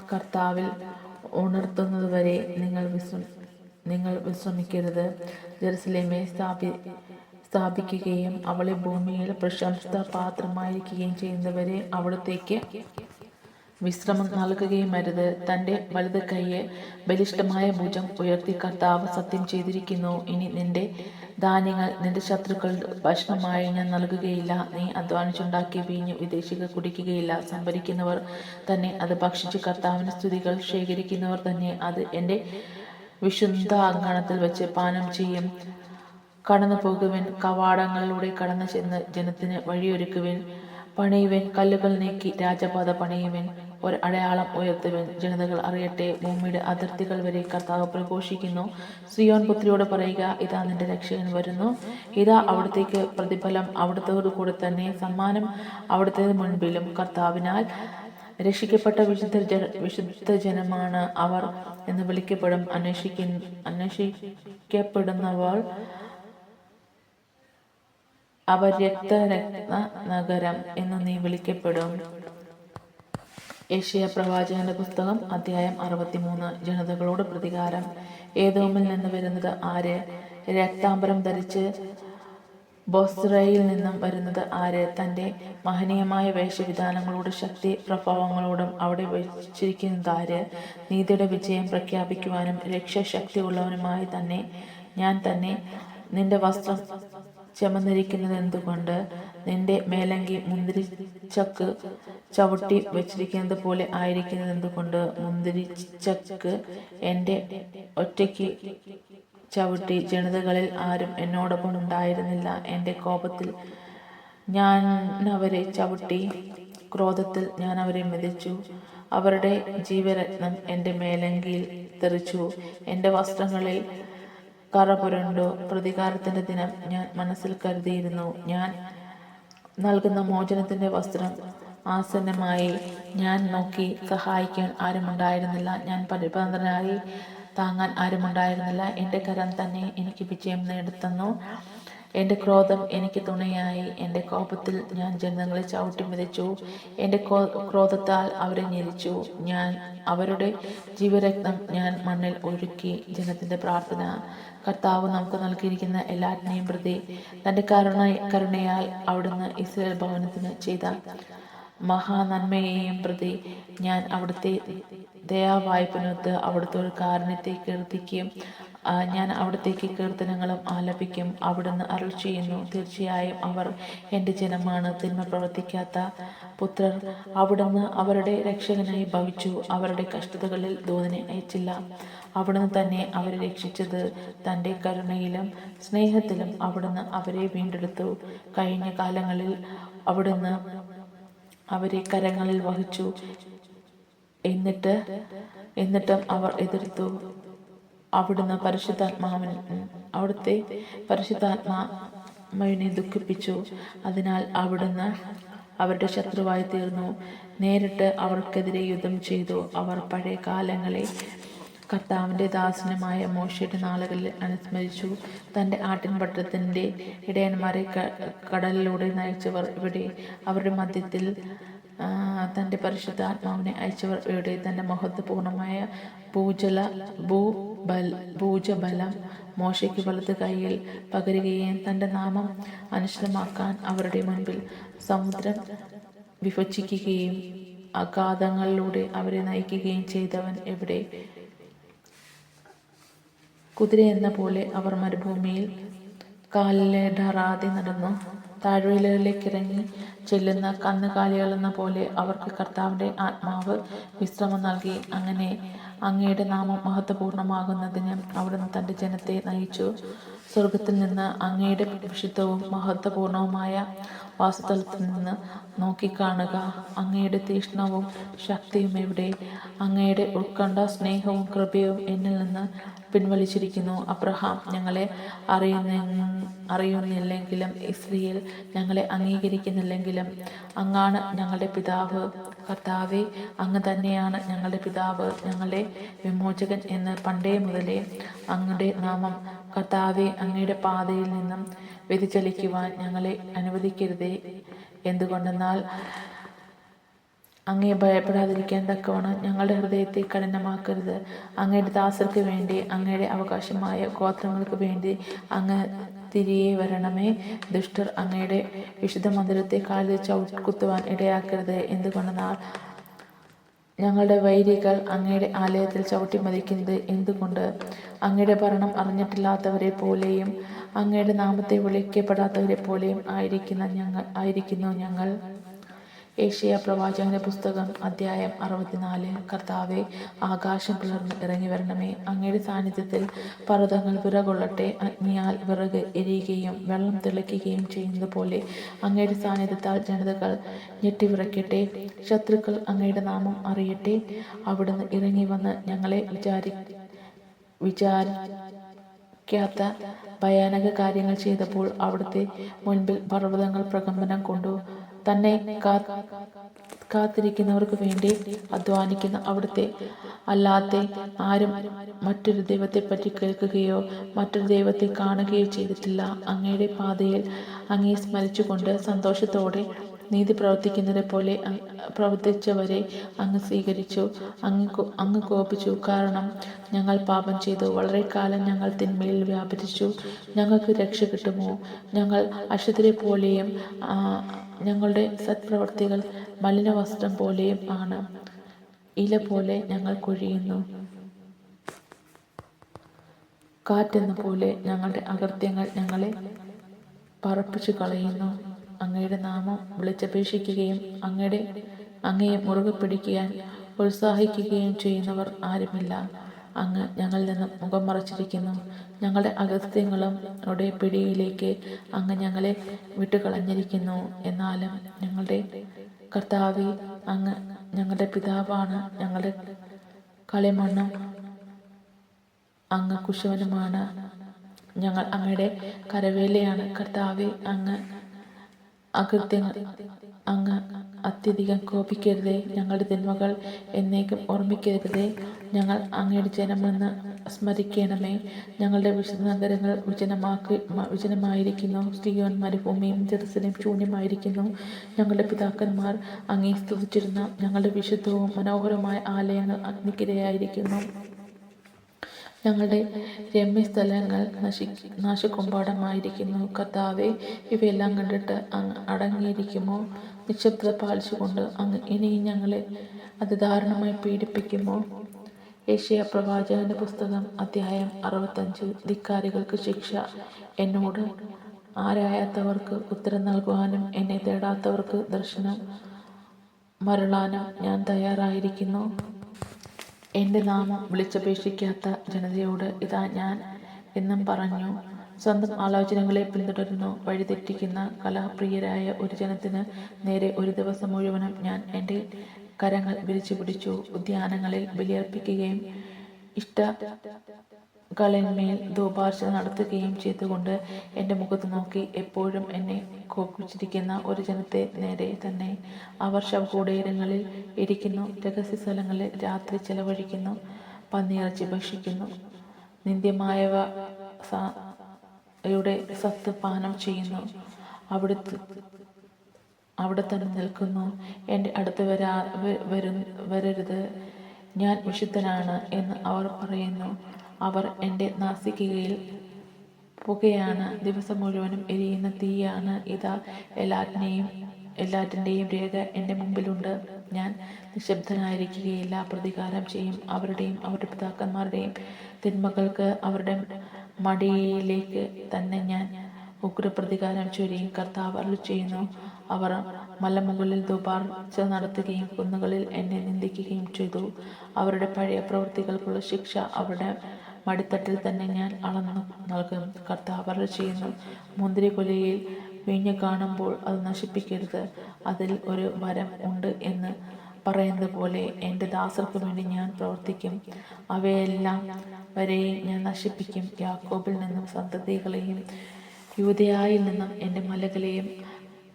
കർത്താവിൽ ഉണർത്തുന്നതുവരെ നിങ്ങൾ വിശ്രമിക്കരുത്. ജെറുസലേമെ സ്ഥാപിക്കുകയും അവളെ ഭൂമിയിൽ പ്രശംസ പാത്രമായിരിക്കുകയും ചെയ്യുന്നവരെ അവിടത്തേക്ക് വിശ്രമം നൽകുകയും അരുത്. തൻ്റെ വലത് കൈയെ ബലിഷ്ഠമായ ഭുജം ഉയർത്തി കർത്താവ് സത്യം ചെയ്തിരിക്കുന്നു. ഇനി നിന്റെ ധാന്യങ്ങൾ നിന്റെ ശത്രുക്കളുടെ ഭക്ഷണമായി ഞാൻ നൽകുകയില്ല. നീ അധ്വാനിച്ചുണ്ടാക്കിയ വീഞ്ഞു വിദേശികൾ കുടിക്കുകയില്ല. സംഭരിക്കുന്നവർ തന്നെ അത് ഭക്ഷിച്ച് കർത്താവിന് സ്തുതികൾ ശേഖരിക്കുന്നവർ തന്നെ അത് എൻ്റെ വിശുദ്ധ അങ്കണത്തിൽ വെച്ച് പാനം ചെയ്യും. കടന്നു പോകുവിൻ, കവാടങ്ങളിലൂടെ കടന്നു ചെന്ന് ജനത്തിന് വഴിയൊരുക്കുവിൻ. പണിയുവിൻ, കല്ലുകൾ നീക്കി രാജപാത പണിയുവിൻ. ഒരു അടയാളം ഉയർത്തുവിൻ, ജനതകൾ അറിയട്ടെ, ഭൂമിയുടെ അതിർത്തികൾ വരെ കർത്താവ് പ്രഘോഷിക്കുന്നു. സിയോൻ പുത്രിയോട് പറയുക, ഇതാ നിന്റെ രക്ഷകൻ വരുന്നു, ഇതാ അവിടത്തേക്ക് പ്രതിഫലം അവിടത്തോടു കൂടെ തന്നെ, സമ്മാനം അവിടുത്തെ മുൻപിലും. കർത്താവിനാൽ രക്ഷിക്കപ്പെട്ട വിശുദ്ധ ജനമാണ് അവർ എന്ന് വിളിക്കപ്പെടും. അന്വേഷിക്കപ്പെടുന്നവൾ അവർ രക്തരത്ന നഗരം എന്ന് നീ വിളിക്കപ്പെടും. യെശയ്യാ പ്രവാചകന്റെ പുസ്തകം അധ്യായം 63. ജനതകളോട് പ്രതികാരം. ഏദോമിൽ നിന്ന് വരുന്നത് ആര്? രക്താംബരം ധരിച്ച് ബൊസ്രയിൽ നിന്നും വരുന്നത് ആര്? തൻ്റെ മഹനീയമായ വേഷവിധാനങ്ങളോടും ശക്തി പ്രഭാവങ്ങളോടും അവിടെ വച്ചിരിക്കുന്നതാര്? നീതിയുടെ വിജയം പ്രഖ്യാപിക്കുവാനും രക്ഷാശക്തി ഉള്ളവനുമായി തന്നെ ഞാൻ തന്നെ. നിന്റെ വസ്ത്രം ചുമന്നിരിക്കുന്നത് എന്തുകൊണ്ട്? നിന്റെ മേലങ്കി മുന്തിരിച്ചക്ക് ചവിട്ടി വെച്ചിരിക്കുന്നത് പോലെ ആയിരിക്കുന്നത് എന്തുകൊണ്ട്? മുന്തിരിച്ചക്ക് എൻ്റെ ഒറ്റയ്ക്ക് ചവിട്ടി, ജനതകളിൽ ആരും എന്നോടൊപ്പം ഉണ്ടായിരുന്നില്ല. എൻ്റെ കോപത്തിൽ ഞാൻ അവരെ ചവിട്ടി, ക്രോധത്തിൽ ഞാൻ അവരെ മെതിച്ചു. അവരുടെ ജീവരത്നം എൻ്റെ മേലങ്കിയിൽ തെറിച്ചു, എൻ്റെ വസ്ത്രങ്ങളിൽ കറ പുരണ്ടു. പ്രതികാരത്തിൻ്റെ ദിനം ഞാൻ മനസ്സിൽ കരുതിയിരുന്നു. ഞാൻ നൽകുന്ന മോചനത്തിൻ്റെ വസ്ത്രം ആസന്നമായി. ഞാൻ നോക്കി, സഹായിക്കാൻ ആരുമുണ്ടായിരുന്നില്ല. ഞാൻ പരിഭ്രാന്തനായി, താങ്ങാൻ ആരുമുണ്ടായിരുന്നില്ല. എൻ്റെ കരം തന്നെ എനിക്ക് വിജയം നേടിത്തന്നു. എൻ്റെ ക്രോധം എനിക്ക് തുണയായി. എൻ്റെ കോപത്തിൽ ഞാൻ ജനതകളെ ചവിട്ടി മെതിച്ചു. എൻ്റെ ക്രോധത്താൽ അവരെ ഞെരിച്ചു. ഞാൻ അവരുടെ ജീവരത്നം ഞാൻ മണ്ണിൽ ഒഴുക്കി. ജനത്തിൻ്റെ പ്രാർത്ഥന. കർത്താവ് നമുക്ക് നൽകിയിരിക്കുന്ന എല്ലാറ്റിനെയും പ്രതി തൻ്റെ കരുണയാൽ അവിടുന്ന് ഇസ്രായേൽ ഭവനത്തിന് ചെയ്ത മഹാനന്മയെയും പ്രതി ഞാൻ അവിടുത്തെ ദയാവായ്പിനൊത്ത് അവിടുത്തെ ഒരു കാരുണ്യത്തെ കീർത്തിക്കും. ഞാൻ അവിടത്തേക്ക് കീർത്തനങ്ങളും ആലപിക്കും. അവിടുന്ന് അരുൾ ചെയ്യുന്നു, തീർച്ചയായും അവർ എൻ്റെ ജനമാണ്, തിന്മ പ്രവർത്തിക്കാത്ത പുത്രർ. അവിടുന്ന് അവരുടെ രക്ഷകനായി ഭവിച്ചു. അവരുടെ കഷ്ടതകളിൽ ദൂതനെ അയച്ചില്ല. അവിടുന്ന് തന്നെ അവരെ രക്ഷിച്ചത്. തൻ്റെ കരുണയിലും സ്നേഹത്തിലും അവിടുന്ന് അവരെ വീണ്ടെടുത്തു. കഴിഞ്ഞ കാലങ്ങളിൽ അവിടുന്ന് അവരെ കരങ്ങളിൽ വഹിച്ചു. എന്നിട്ടും അവർ എതിർത്തു. അവിടുന്ന് അവിടുത്തെ പരിശുദ്ധാത്മാവിനെ ദുഃഖിപ്പിച്ചു. അതിനാൽ അവിടുന്ന് അവരുടെ ശത്രുവായി തീർന്നു. നേരിട്ട് അവർക്കെതിരെ യുദ്ധം ചെയ്തു. അവർ പഴയ കാലങ്ങളെ കർത്താവിൻ്റെ ദാസനുമായ മോശയുടെ നാളുകളിൽ അനുസ്മരിച്ചു. തൻ്റെ ആട്ടിൻപറ്റത്തിൻ്റെ ഇടയന്മാരെ കടലിലൂടെ നയിച്ചവർ ഇവിടെ? അവരുടെ മധ്യത്തിൽ തൻ്റെ പരിശുദ്ധാത്മാവിനെ അയച്ചവർ ഇവിടെ? തൻ്റെ മഹത്വപൂർണമായ ഭൂജബലം മോശയ്ക്ക് വലത് കൈയിൽ പകരുകയും തൻ്റെ നാമം അനശ്വരമാക്കാൻ അവരുടെ മുൻപിൽ സമുദ്രം വിഭജിക്കുകയും അഗാധങ്ങളിലൂടെ അവരെ നയിക്കുകയും ചെയ്തവൻ എവിടെ? കുതിരയെന്ന പോലെ അവർ മരുഭൂമിയിൽ കാലിടറാതെ നടന്നു. താഴ്വരയിലേക്ക് ഇറങ്ങി ചെല്ലുന്ന കന്നുകാലികളെന്ന പോലെ അവർക്ക് കർത്താവിൻ്റെ ആത്മാവ് വിശ്രമം നൽകി. അങ്ങനെ അങ്ങയുടെ നാമം മഹത്വപൂർണ്ണമാകുന്നതിന് അവിടുന്ന് തൻ്റെ ജനത്തെ നയിച്ചു. സ്വർഗത്തിൽ നിന്ന് അങ്ങയുടെ വിശുദ്ധവും മഹത്വപൂർണവുമായ വാസസ്ഥലത്തിൽ നിന്ന് നോക്കിക്കാണുക. അങ്ങയുടെ തീക്ഷ്ണവും ശക്തിയും എവിടെ? അങ്ങയുടെ ഉത്കണ്ഠ സ്നേഹവും കൃപയും എന്നിൽ നിന്ന് പിൻവലിച്ചിരിക്കുന്നു. അബ്രഹാം ഞങ്ങളെ അറിയുന്നില്ലെങ്കിലും ഇസ്രായേൽ ഞങ്ങളെ അംഗീകരിക്കുന്നില്ലെങ്കിലും അങ്ങാണ് ഞങ്ങളുടെ പിതാവ്. കർത്താവേ, അങ്ങ് തന്നെയാണ് ഞങ്ങളുടെ പിതാവ്, ഞങ്ങളുടെ വിമോചകൻ എന്ന് പണ്ടേ മുതലേ അങ്ങയുടെ നാമം. കർത്താവേ, അങ്ങയുടെ പാതയിൽ നിന്നും വ്യതിചലിക്കുവാൻ ഞങ്ങളെ അനുവദിക്കരുതേ. എന്തുകൊണ്ടെന്നാൽ അങ്ങയെ ഭയപ്പെടാതിരിക്കാൻ തക്കവണ്ണം ഞങ്ങളുടെ ഹൃദയത്തെ കഠിനമാക്കരുത്. അങ്ങയുടെ ദാസർക്ക് വേണ്ടി, അങ്ങയുടെ അവകാശമായ ഗോത്രങ്ങൾക്ക് വേണ്ടി അങ്ങ് തിരികെ വരണമേ. ദുഷ്ടർ അങ്ങയുടെ വിശുദ്ധ മന്ദിരത്തെ കാലിൽ ചവിട്ടുകുത്തുവാൻ ഇടയാക്കരുത്. എന്തുകൊണ്ടെന്നാൽ ഞങ്ങളുടെ വൈരികൾ അങ്ങയുടെ ആലയത്തിൽ ചവിട്ടി മതിക്കുന്നത് എന്തുകൊണ്ട്? അങ്ങയുടെ ഭരണം അറിഞ്ഞിട്ടില്ലാത്തവരെ പോലെയും അങ്ങയുടെ നാമത്തെ വിളിക്കപ്പെടാത്തവരെ പോലെയും ആയിരിക്കുന്നു ഞങ്ങൾ. ഏഷ്യ പ്രവാചകന്റെ പുസ്തകം അധ്യായം 64. കർത്താവെ, ആകാശം പിളർന്ന് ഇറങ്ങി വരണമേ. അങ്ങയുടെ സാന്നിധ്യത്തിൽ പർവ്വതങ്ങൾ വിറകൊള്ളട്ടെ. അഗ്നിയാൽ വിറക് എരിയുകയും വെള്ളം തിളയ്ക്കുകയും ചെയ്യുന്നത് പോലെ അങ്ങയുടെ സാന്നിധ്യത്താൽ ജനതകൾ ഞെട്ടിവിറയ്ക്കട്ടെ. ശത്രുക്കൾ അങ്ങയുടെ നാമം അറിയട്ടെ. അവിടുന്ന് ഇറങ്ങി വന്ന് ഞങ്ങളെ വിചാരിക്കാത്ത ഭയാനക കാര്യങ്ങൾ ചെയ്തപ്പോൾ അവിടുത്തെ മുൻപിൽ പർവ്വതങ്ങൾ പ്രകമ്പനം കൊണ്ടു. തന്നെ കാത്തിരിക്കുന്നവർക്ക് വേണ്ടി അധ്വാനിക്കുന്ന അവിടുത്തെ അല്ലാതെ ആരും മറ്റൊരു ദൈവത്തെപ്പറ്റി കേൾക്കുകയോ മറ്റൊരു ദൈവത്തെ കാണുകയോ ചെയ്തിട്ടില്ല. അങ്ങയുടെ പാതയിൽ അങ്ങയെ സ്മരിച്ചുകൊണ്ട് സന്തോഷത്തോടെ നീതി പ്രവർത്തിക്കുന്നത് പോലെ പ്രവർത്തിച്ചവരെ അങ്ങ് സ്വീകരിച്ചു. അങ്ങ് കോപിച്ചു, കാരണം ഞങ്ങൾ പാപം ചെയ്തു. വളരെ കാലം ഞങ്ങൾ തിന്മയിൽ വ്യാപരിച്ചു. ഞങ്ങൾക്ക് രക്ഷ കിട്ടുമോ? ഞങ്ങൾ അശുദ്ധരെ പോലെയും ഞങ്ങളുടെ സത്പ്രവർത്തികൾ മലിനവസ്ത്രം പോലെയും ആണ്. ഇല പോലെ ഞങ്ങൾ കൊഴിയുന്നു. കാറ്റെന്ന പോലെ ഞങ്ങളുടെ അകൃത്യങ്ങൾ ഞങ്ങളെ പറപ്പിച്ചു കളയുന്നു. അങ്ങയുടെ നാമം വിളിച്ചപേക്ഷിക്കുകയും അങ്ങയെ മുറുകെ പിടിക്കാൻ ഉത്സാഹിക്കുകയും ചെയ്യുന്നവർ ആരുമില്ല. അങ്ങ് ഞങ്ങളിൽ നിന്നും മുഖം മറച്ചിരിക്കുന്നു. ഞങ്ങളുടെ അകൃത്യങ്ങളും പിടിയിലേക്ക് അങ്ങ് ഞങ്ങളെ വിട്ടുകളഞ്ഞിരിക്കുന്നു. എന്നാലും ഞങ്ങളുടെ കർത്താവേ, അങ്ങ് ഞങ്ങളുടെ പിതാവാണ്. ഞങ്ങളുടെ കളിമണ്ണും അങ്ങ് കുശവനുമാണ്. ഞങ്ങൾ അങ്ങയുടെ കരവേലയാണ്. കർത്താവേ, അങ്ങ് അത്യധികം കോപിക്കരുതേ. ഞങ്ങളുടെ തിന്മകൾ എന്നേക്കും ഓർമ്മിക്കരുതേ. ഞങ്ങൾ അങ്ങയുടെ ജനമെന്ന് സ്മരിക്കണമേ. ഞങ്ങളുടെ വിശുദ്ധ നഗരങ്ങൾ വിജനമായിരിക്കുന്നു. സിയോൻ മരുഭൂമിയും ജെറുസലേം ശൂന്യമായിരിക്കുന്നു. ഞങ്ങളുടെ പിതാക്കന്മാർ അങ്ങേ സ്തുതിച്ചിരുന്ന ഞങ്ങളുടെ വിശുദ്ധവും മനോഹരമായ ആലയങ്ങൾ അഗ്നിക്കിരയായിരിക്കുന്നു. ഞങ്ങളുടെ രമ്യസ്ഥലങ്ങൾ നാശകൊമ്പാടമായിരിക്കുന്നു. കർത്താവെ, ഇവയെല്ലാം കണ്ടിട്ട് അങ്ങ് അടങ്ങിയിരിക്കുമോ? നിശബ്ദത പാലിച്ചുകൊണ്ട് അങ്ങ് ഇനിയും ഞങ്ങളെ അതിദാരുണമായി പീഡിപ്പിക്കുമോ? ഏഷ്യ പ്രവാചകന്റെ പുസ്തകം അധ്യായം 65. ധിക്കാരികൾക്ക് ശിക്ഷ. എന്നോട് ആരായാത്തവർക്ക് ഉത്തരം നൽകുവാനും എന്നെ തേടാത്തവർക്ക് ദർശനം മരുളാനും ഞാൻ തയ്യാറായിരിക്കുന്നു. എൻ്റെ നാമം വിളിച്ചപേക്ഷിക്കാത്ത ജനതയോട് ഇതാ ഞാൻ എന്നും പറഞ്ഞു. സ്വന്തം ആലോചനകളെ പിന്തുടരുന്നു. വഴിതെറ്റിക്കുന്ന കലഹപ്രിയരായ ഒരു ജനത്തിന് നേരെ ഒരു ദിവസം മുഴുവനും ഞാൻ എൻ്റെ കരങ്ങൾ വിരിച്ചു പിടിച്ചു. ഉദ്യാനങ്ങളിൽ ബലിയർപ്പിക്കുകയും ഇഷ്ടകളിന്മേൽ ധൂപാർച്ചന നടത്തുകയും ചെയ്തുകൊണ്ട് എൻ്റെ മുഖത്ത് നോക്കി എപ്പോഴും എന്നെ കോപിച്ചിരിക്കുന്ന ഒരു ജനത്തെ നേരെ തന്നെ. അവർ ശവകൂടീരങ്ങളിൽ ഇരിക്കുന്നു, രഹസ്യ സ്ഥലങ്ങളിൽ രാത്രി ചെലവഴിക്കുന്നു, പന്നിയിറച്ചി ഭക്ഷിക്കുന്നു, നിന്ദ്യമായവയുടെ സത്ത് പാനം ചെയ്യുന്നു. അവിടെ തന്നെ നിൽക്കുന്നു. എൻ്റെ അടുത്ത് വരരുത്, ഞാൻ വിശുദ്ധനാണ് എന്ന് അവർ പറയുന്നു. അവർ എൻ്റെ നാസികയിൽ പുകയാണ്, ദിവസം മുഴുവനും എരിയുന്ന തീയാണ്. ഇതാ എല്ലാറ്റിൻ്റെയും രേഖ എൻ്റെ മുമ്പിലുണ്ട്. ഞാൻ നിശബ്ദനായിരിക്കുകയില്ല, പ്രതികാരം ചെയ്യും. അവരുടെയും അവരുടെ പിതാക്കന്മാരുടെയും തിന്മകൾക്ക് അവരുടെ മടിയിലേക്ക് തന്നെ ഞാൻ ഉഗ്രപ്രതികാരം ചൊരിയും. കർത്താവ് അരുളിച്ചെയ്യുന്നു. അവർ മലമുകളിൽ ധൂപാർച്ച നടത്തുകയും കുന്നുകളിൽ എന്നെ നിന്ദിക്കുകയും ചെയ്തു. അവരുടെ പഴയ പ്രവൃത്തികൾക്കുള്ള ശിക്ഷ അവരുടെ മടിത്തട്ടിൽ തന്നെ ഞാൻ അളന്നു നൽകും. കർത്താവ് അരുളിച്ചെയ്യുന്നു. മുന്തിരിക്കൊലയിൽ വീഞ്ഞ് കാണുമ്പോൾ അത് നശിപ്പിക്കരുത്, അതിൽ ഒരു വരം ഉണ്ട് എന്ന് പറയുന്നത് പോലെ എൻ്റെ ദാസർക്ക് വേണ്ടി ഞാൻ പ്രവർത്തിക്കും. അവയെല്ലാം വരെയും ഞാൻ നശിപ്പിക്കും. യാക്കോബിൽ നിന്നും സന്തതികളെയും യൂദയായിൽ നിന്നും എൻ്റെ മലകളെയും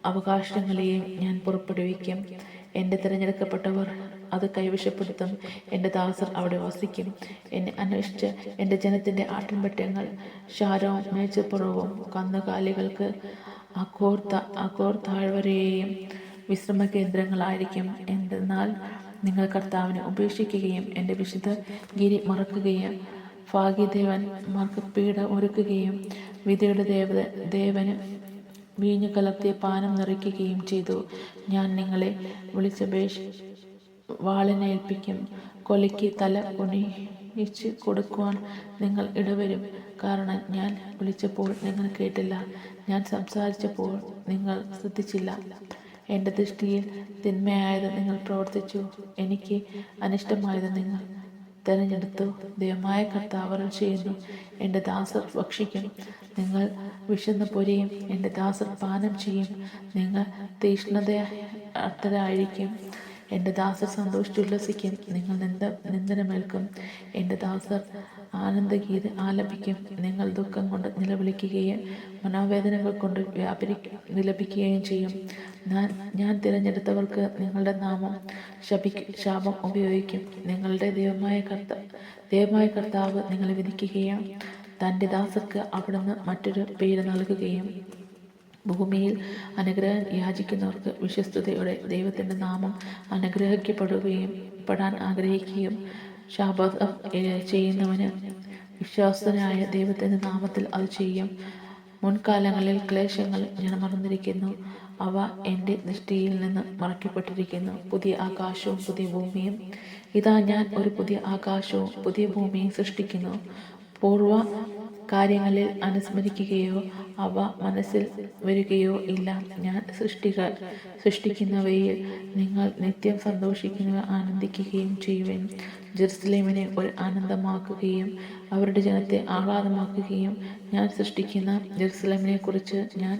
അവകാശങ്ങളെയും ഞാൻ പുറപ്പെടുവിക്കും. എൻ്റെ തിരഞ്ഞെടുക്കപ്പെട്ടവർ അത് കൈവശപ്പെടുത്തും. എൻ്റെ ദാസർ അവിടെ വസിക്കും. എന്നെ അന്വേഷിച്ച് എൻ്റെ ജനത്തിൻ്റെ ആട്ടിൻപറ്റങ്ങൾ ഷാരോൺ മേച്ചപ്പുറവും കന്നുകാലികൾക്ക് അഖോർ താഴ്വരയെയും വിശ്രമ കേന്ദ്രങ്ങളായിരിക്കും. എന്തെന്നാൽ നിങ്ങൾ കർത്താവിനെ ഉപേക്ഷിക്കുകയും എൻ്റെ വിശുദ്ധ ഗിരി മറക്കുകയും ഭാഗ്യദേവന്മാർക്ക് പീഡ ഒരുക്കുകയും വിധിയുടെ ദേവന് വീഞ്ഞു കലർത്തിയ പാനം നിറയ്ക്കുകയും ചെയ്തു. ഞാൻ നിങ്ങളെ വാളിനേൽപ്പിക്കും. കൊലയ്ക്ക് തല കുനിച്ച് കൊടുക്കുവാൻ നിങ്ങൾ ഇടവരും. കാരണം ഞാൻ വിളിച്ചപ്പോൾ നിങ്ങൾ കേട്ടില്ല, ഞാൻ സംസാരിച്ചപ്പോൾ നിങ്ങൾ ശ്രദ്ധിച്ചില്ല. എൻ്റെ ദൃഷ്ടിയിൽ തിന്മയായത് നിങ്ങൾ പ്രവർത്തിച്ചു, എനിക്ക് അനിഷ്ടമായത് നിങ്ങൾ തിരഞ്ഞെടുത്തു. ദൈവമായ കർത്താവ് അരുളിച്ചെയ്യുന്നു, എൻ്റെ ദാസർ ഭക്ഷിക്കും, നിങ്ങൾ വിശന്ന് പൊരിയും, എൻ്റെ ദാസർ പാനം ചെയ്യും, നിങ്ങൾ തീക്ഷ്ണതയായിരിക്കും. എൻ്റെ ദാസർ സന്തോഷിച്ചുല്ലസിക്കും, നിങ്ങൾ നിന്ദനമേൽക്കും. എൻ്റെ ദാസർ ആനന്ദഗീത് ആലപിക്കും, നിങ്ങൾ ദുഃഖം കൊണ്ട് നിലവിളിക്കുകയും മനോവേദനകൾ കൊണ്ട് വിലപിക്കുകയും ചെയ്യും. ഞാൻ തിരഞ്ഞെടുത്തവർക്ക് നിങ്ങളുടെ നാമം ശാപം ഉപയോഗിക്കും. നിങ്ങളുടെ ദൈവമായ കർത്താവ് നിങ്ങളെ വിധിക്കുകയും തൻ്റെ ദാസർക്ക് അവിടുന്ന് മറ്റൊരു പേര് നൽകുകയും ഭൂമിയിൽ അനുഗ്രഹം യാചിക്കുന്നവർക്ക് വിശ്വസ്തയോടെ ദൈവത്തിൻ്റെ നാമം അനുഗ്രഹിക്കപ്പെടാൻ ആഗ്രഹിക്കുകയും ശാപം ചെയ്യുന്നവന് വിശ്വാസനായ ദൈവത്തിൻ്റെ നാമത്തിൽ അത് ചെയ്യും. മുൻകാലങ്ങളിൽ ക്ലേശങ്ങൾ ഞാൻ മറന്നിരിക്കുന്നു, അവ എൻ്റെ ദൃഷ്ടിയിൽ നിന്ന് മറയ്ക്കപ്പെട്ടിരിക്കുന്നു. പുതിയ ആകാശവും പുതിയ ഭൂമിയും, ഇതാ ഞാൻ ഒരു പുതിയ ആകാശവും പുതിയ ഭൂമിയും സൃഷ്ടിക്കുന്നു. പൂർവ കാര്യങ്ങളിൽ അനുസ്മരിക്കുകയോ അവ മനസ്സിൽ വരികയോ ഇല്ല. ഞാൻ സൃഷ്ടിക്കുന്നവയിൽ നിങ്ങൾ നിത്യം സന്തോഷിക്കുകയും ആനന്ദിക്കുകയും ചെയ്യുവേൻ. ജെറുസലേമിനെ ഒരു ആനന്ദമാക്കുകയും അവരുടെ ജനത്തെ ആഹ്ലാദമാക്കുകയും ഞാൻ സൃഷ്ടിക്കുന്ന ജെറുസലേമിനെ കുറിച്ച് ഞാൻ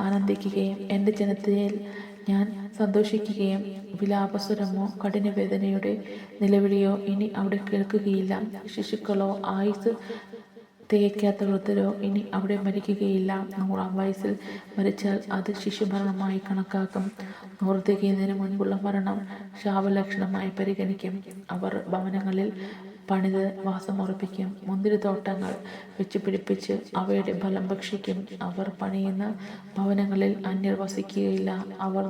ആനന്ദിക്കുകയും എൻ്റെ ജനത്തിൽ ഞാൻ സന്തോഷിക്കുകയും വിലാപസ്വരമോ കഠിനവേദനയുടെ നിലവിളിയോ ഇനി അവിടെ കേൾക്കുകയില്ല. ശിശുക്കളോ ആയുസ് തികയ്ക്കാത്ത വൃദ്ധരോ ഇനി അവിടെ മരിക്കുകയില്ല. 100-ാം വയസ്സിൽ മരിച്ചാൽ അത് ശിശുമരണമായി കണക്കാക്കും. 100 തികയുന്നതിന് മുൻപുള്ള മരണം ശാപലക്ഷണമായി പരിഗണിക്കും. അവർ ഭവനങ്ങളിൽ പണിത് വാസമുറപ്പിക്കും, മുന്തിരിത്തോട്ടങ്ങൾ വെച്ച് പിടിപ്പിച്ച് അവയുടെ ഫലം ഭക്ഷിക്കും. അവർ പണിയുന്ന ഭവനങ്ങളിൽ അന്യർ വസിക്കുകയില്ല. അവർ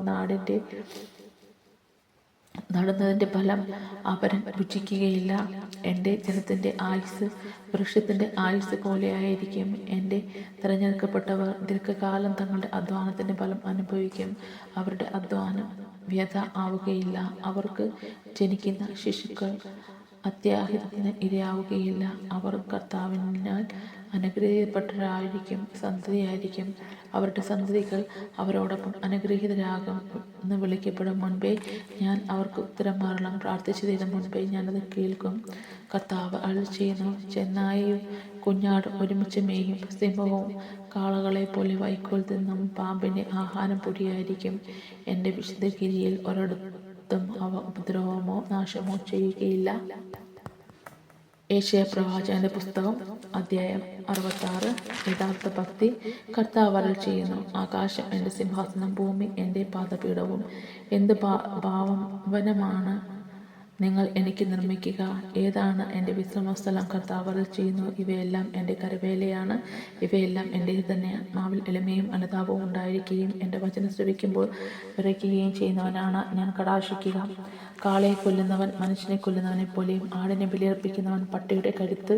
നടുന്നതിൻ്റെ ഫലം അപരൻ ഭുജിക്കുകയില്ല. എൻ്റെ ജനത്തിൻ്റെ ആയുസ് വൃക്ഷത്തിൻ്റെ ആയുസ് പോലെയായിരിക്കും. എൻ്റെ തിരഞ്ഞെടുക്കപ്പെട്ടവർ ദീർഘകാലം തങ്ങളുടെ അധ്വാനത്തിൻ്റെ ഫലം അനുഭവിക്കും. അവരുടെ അധ്വാനം വ്യഥ ആവുകയില്ല. അവർക്ക് ജനിക്കുന്ന ശിശുക്കൾ അത്യാഹിതത്തിന് ഇരയാവുകയില്ല. അവർ കർത്താവിനാൽ അനുഗ്രഹിക്കപ്പെട്ടവരായിരിക്കും സന്തതിയായിരിക്കും. അവരുടെ സന്തതികൾ അവരോടൊപ്പം അനുഗ്രഹീതരാകും എന്ന് വിളിക്കപ്പെടും മുൻപേ ഞാൻ അവർക്ക് ഉത്തരം അരുളും. പ്രാർത്ഥിച്ചതിന് മുൻപേ ഞാനത് കേൾക്കും. കർത്താവ് അരുളിച്ചെയ്യുന്നു, ചെന്നായയും കുഞ്ഞാടും ഒരുമിച്ച് മേയും, സിംഹവും കാളകളെ പോലെ വൈക്കോൽ തിന്നും. പാമ്പിൻ്റെ ആഹാരം പൊടിയായിരിക്കും. എൻ്റെ വിശുദ്ധഗിരിയിൽ ഒരിടത്തും അവ ഉപദ്രവമോ നാശമോ ചെയ്യുകയില്ല. ഏശയ്യാ പ്രവാചകന്റെ പുസ്തകം അധ്യായം 66. യഥാർത്ഥ ഭക്തി. കർത്താവ് അരുളിച്ചെയ്യുന്നു, ആകാശം എൻ്റെ സിംഹാസനം, ഭൂമി എൻ്റെ പാദപീഠവും. എന്ത് ഭാവനമാണ് നിങ്ങൾ എനിക്ക് നിർമ്മിക്കുക? ഏതാണ് എൻ്റെ വിശ്രമസ്ഥലം? കർത്താവ് അരുളിച്ചെയ്യുന്നു, ഇവയെല്ലാം എൻ്റെ കരവേലയാണ്, ഇവയെല്ലാം എൻ്റേത് തന്നെ. ആത്മാവിൽ എളിമയും അനുതാപവും ഉണ്ടായിരിക്കുകയും എൻ്റെ വചനം ശ്രവിക്കുമ്പോൾ വിറയ്ക്കുകയും ചെയ്യുന്നവനാണ് ഞാൻ കടാക്ഷിക്കുക. കാളയെ കൊല്ലുന്നവൻ മനുഷ്യനെ കൊല്ലുന്നവനെ പോലെയും, ആടിനെ ബലിയർപ്പിക്കുന്നവൻ പട്ടിയുടെ കരുത്ത്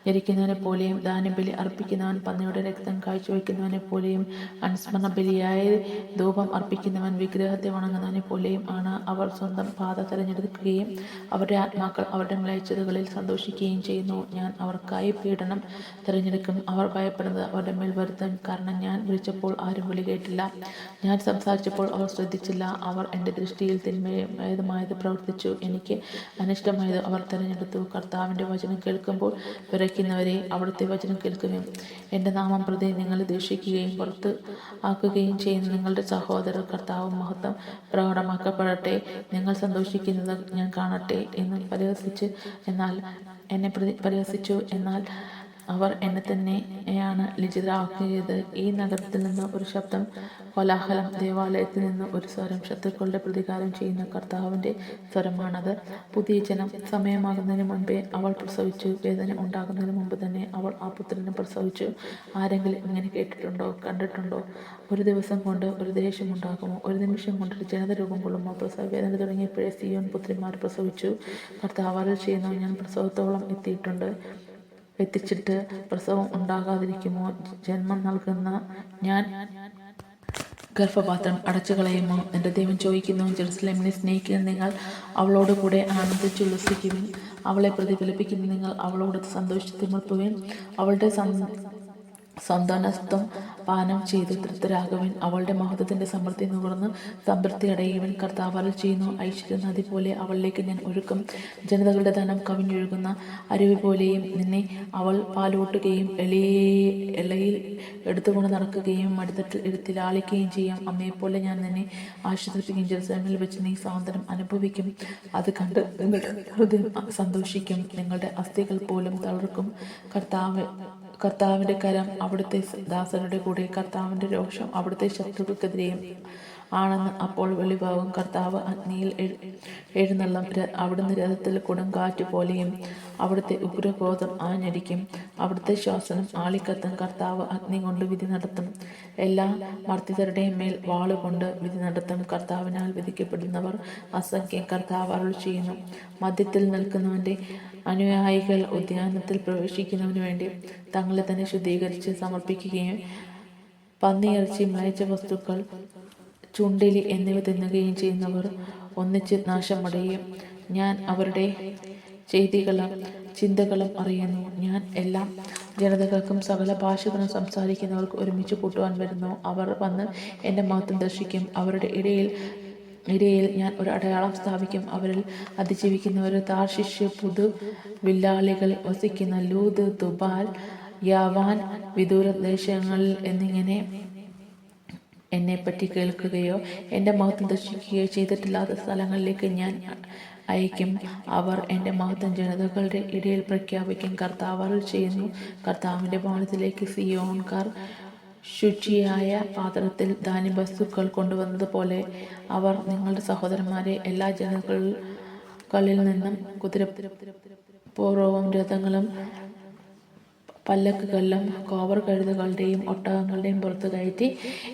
ഞെരിക്കുന്നവനെ പോലെയും, ധാന്യബലി അർപ്പിക്കുന്നവൻ പന്നിയുടെ രക്തം കാഴ്ചവെക്കുന്നവനെ പോലെയും, അനുസ്മരണ ബലിയായി ധൂപം അർപ്പിക്കുന്നവൻ വിഗ്രഹത്തെ വണങ്ങുന്നവനെ പോലെയും ആണ്. അവർ സ്വന്തം പാത തിരഞ്ഞെടുക്കുകയും അവരുടെ ആത്മാക്കൾ അവരുടെ മ്ലേച്ഛതകളിൽ സന്തോഷിക്കുകയും ചെയ്യുന്നു. ഞാൻ അവർക്കായി പീഡനം തിരഞ്ഞെടുക്കും. അവർ ഭയപ്പെടുന്നത് അവരുടെ മേൽ വരുത്തും. കാരണം ഞാൻ വിളിച്ചപ്പോൾ ആരും വിളി കേട്ടില്ല, ഞാൻ സംസാരിച്ചപ്പോൾ അവർ ശ്രദ്ധിച്ചില്ല. അവർ എൻ്റെ ദൃഷ്ടിയിൽ തിന്മയായതുമായത് പ്രവർത്തിച്ചു, എനിക്ക് അനിഷ്ടമായത് അവർ തിരഞ്ഞെടുത്തു. കർത്താവിൻ്റെ വചനം കേൾക്കുമ്പോൾ വിറയ്ക്കുന്നവരെ അവിടുത്തെ വചനം കേൾക്കുകയും എൻ്റെ നാമം പ്രതി നിങ്ങൾ ദ്വേഷിക്കുകയും പുറത്ത് ആക്കുകയും ചെയ്യുന്ന നിങ്ങളുടെ സഹോദരർ കർത്താവ് മഹത്വം പ്രകടമാക്കപ്പെടട്ടെ, നിങ്ങൾ സന്തോഷിക്കുന്നത് ഞാൻ കാണട്ടെ എന്ന് പരിഹസിച്ചു. എന്നാൽ അവർ എന്നെ തന്നെയാണ് ലജ്ജിതരാക്കിയത്. ഈ നഗരത്തിൽ നിന്ന് ഒരു ശബ്ദം, കോലാഹലം, ദേവാലയത്തിൽ നിന്ന് ഒരു സ്വരം, ശത്രുക്കളുടെ പ്രതികാരം ചെയ്യുന്ന കർത്താവിൻ്റെ സ്വരമാണത്. പുതിയ ജനം. സമയമാകുന്നതിന് മുൻപേ അവൾ പ്രസവിച്ചു, വേദന ഉണ്ടാകുന്നതിന് മുമ്പ് തന്നെ അവൾ ആ പുത്രനെ പ്രസവിച്ചു. ആരെങ്കിലും ഇങ്ങനെ കേട്ടിട്ടുണ്ടോ, കണ്ടിട്ടുണ്ടോ? ഒരു ദിവസം കൊണ്ട് ഒരു ദേശമുണ്ടാകുമോ? ഒരു നിമിഷം കൊണ്ടൊരു ജനത രൂപം കൊള്ളുമോ? പ്രസവ വേദന തുടങ്ങിയപ്പോഴേ സിയോൻ പുത്രിമാർ പ്രസവിച്ചു. കർത്താവ് അരുളിച്ചെയ്യുന്നു, ഞാൻ പ്രസവത്തോളം എത്തിച്ചിട്ട് പ്രസവം ഉണ്ടാകാതിരിക്കുമോ? ജന്മം നൽകുന്ന ഞാൻ ഗർഭപാത്രം അടച്ചു കളയുമോ? എൻ്റെ ദൈവം ചോദിക്കുന്നു. ജെറുസലേമിനെ സ്നേഹിക്കുന്ന നിങ്ങൾ അവളോട് കൂടെ ആനന്ദിച്ചുല്ലസിക്കുവിൻ. അവളെ പ്രതിഫലിപ്പിക്കുന്ന നിങ്ങൾ അവളോട് സന്തോഷത്തിൽ മുൾപ്പുവിൻ. അവളുടെ സന്താനത്വം പാനം ചെയ്ത് തൃപ്തരാകുവിൻ. അവളുടെ മഹത്വത്തിന്റെ സമൃദ്ധി നുകർന്ന് സംതൃപ്തി അടയുവിൻ. കർത്താവ് അരുളിച്ചെയ്യുന്നു, ഐശ്വര്യ നദി പോലെ അവളിലേക്ക് ഞാൻ ഒഴുക്കും. ജനതകളുടെ ധനം കവിഞ്ഞൊഴുകുന്ന അരുവി പോലെയും നിന്നെ അവൾ പാലൂട്ടുകയും എളയിൽ എടുത്തുകൊണ്ട് നടക്കുകയും മടിത്തട്ടിൽ ഇരുത്തി ലാളിക്കുകയും ചെയ്യും. അമ്മയെപ്പോലെ ഞാൻ നിന്നെ ആശ്വസിപ്പിക്കും. ജെറുസലേമിൽ വെച്ച് നീ സ്വാതന്ത്ര്യം അനുഭവിക്കും. അത് കണ്ട് നിങ്ങളുടെ ഹൃദയം സന്തോഷിക്കും, നിങ്ങളുടെ അസ്ഥികൾ പോലും തളർക്കും. കർത്താവിന്റെ കരം അവിടുത്തെ ദാസരുടെ കൂടെ, കർത്താവിന്റെ രോഷം അവിടുത്തെ ശത്രുക്കൾക്കെതിരെയും ആണെന്ന് അപ്പോൾ വെളിവാകും. കർത്താവ് അഗ്നിയിൽ എഴുന്നള്ളും. അവിടുന്ന് രഥത്തിൽ കൊടുങ്കാറ്റ് പോലെയും അവിടുത്തെ ഉഗ്രക്രോധം ആഞ്ഞടിക്കും. അവിടുത്തെ ശ്വാസനം ആളിക്കത്തും. കർത്താവ് അഗ്നി കൊണ്ട് വിധി നടത്തും. എല്ലാ മർദ്ദിതരുടെയും മേൽ വാളുകൊണ്ട് വിധി നടത്തും. കർത്താവിനാൽ വിധിക്കപ്പെടുന്നവർ അസംഖ്യം. കർത്താവ് അരുളിച്ചെയ്യുന്നു, മധ്യത്തിൽ നിൽക്കുന്നവന്റെ അനുയായികൾ ഉദ്യാനത്തിൽ പ്രവേശിക്കുന്നതിനു വേണ്ടി തങ്ങളെ തന്നെ ശുദ്ധീകരിച്ച് സമർപ്പിക്കുകയും പന്നിയിറച്ചി, മ്ലേച്ഛ വസ്തുക്കൾ, ചുണ്ടെലി എന്നിവ തിന്നുകയും ചെയ്യുന്നവർ ഒന്നിച്ച് നാശമടയും. ഞാൻ അവരുടെ ചെയ്തികളും ചിന്തകളും അറിയുന്നു. ഞാൻ എല്ലാ ജനതകൾക്കും സകല ഭാഷകളും സംസാരിക്കുന്നവർക്ക് ഒരുമിച്ച് കൂട്ടുവാൻ വരുന്നു. അവർ വന്ന് എൻ്റെ മഹത്വം ദർശിക്കും. അവരുടെ ഇടയിൽ ഞാൻ ഒരു അടയാളം സ്ഥാപിക്കും. അവരിൽ അതിജീവിക്കുന്നവർ താർശിഷ്, പുതു വില്ലാളികൾ വസിക്കുന്ന ലൂദ്, തുബാൽ, യാവാൻ, വിദൂര ദേശങ്ങളിൽ എന്നിങ്ങനെ എന്നെപ്പറ്റി കേൾക്കുകയോ എൻ്റെ മഹത്വം ദർശിക്കുകയോ ചെയ്തിട്ടില്ലാത്ത സ്ഥലങ്ങളിലേക്ക് ഞാൻ അയക്കും. അവർ എൻ്റെ മഹത്വം ജനതകളുടെ ഇടയിൽ പ്രഖ്യാപിക്കും. കർത്താവ് അരുളിച്ചെയ്യുന്നു, കർത്താവിൻ്റെ ഭവനത്തിലേക്ക് സിയോൻകാർ ശുചിയായ പാത്രത്തിൽ ധാന്യവസ്തുക്കൾ കൊണ്ടുവന്നതുപോലെ അവർ നിങ്ങളുടെ സഹോദരന്മാരെ എല്ലാ ജനതകളിൽ നിന്നും കുതിരപ്പുറവും രഥങ്ങളും പല്ലക്കുകളിലും കോവർ കഴുതകളുടെയും ഒട്ടകങ്ങളുടെയും പുറത്തു കയറ്റി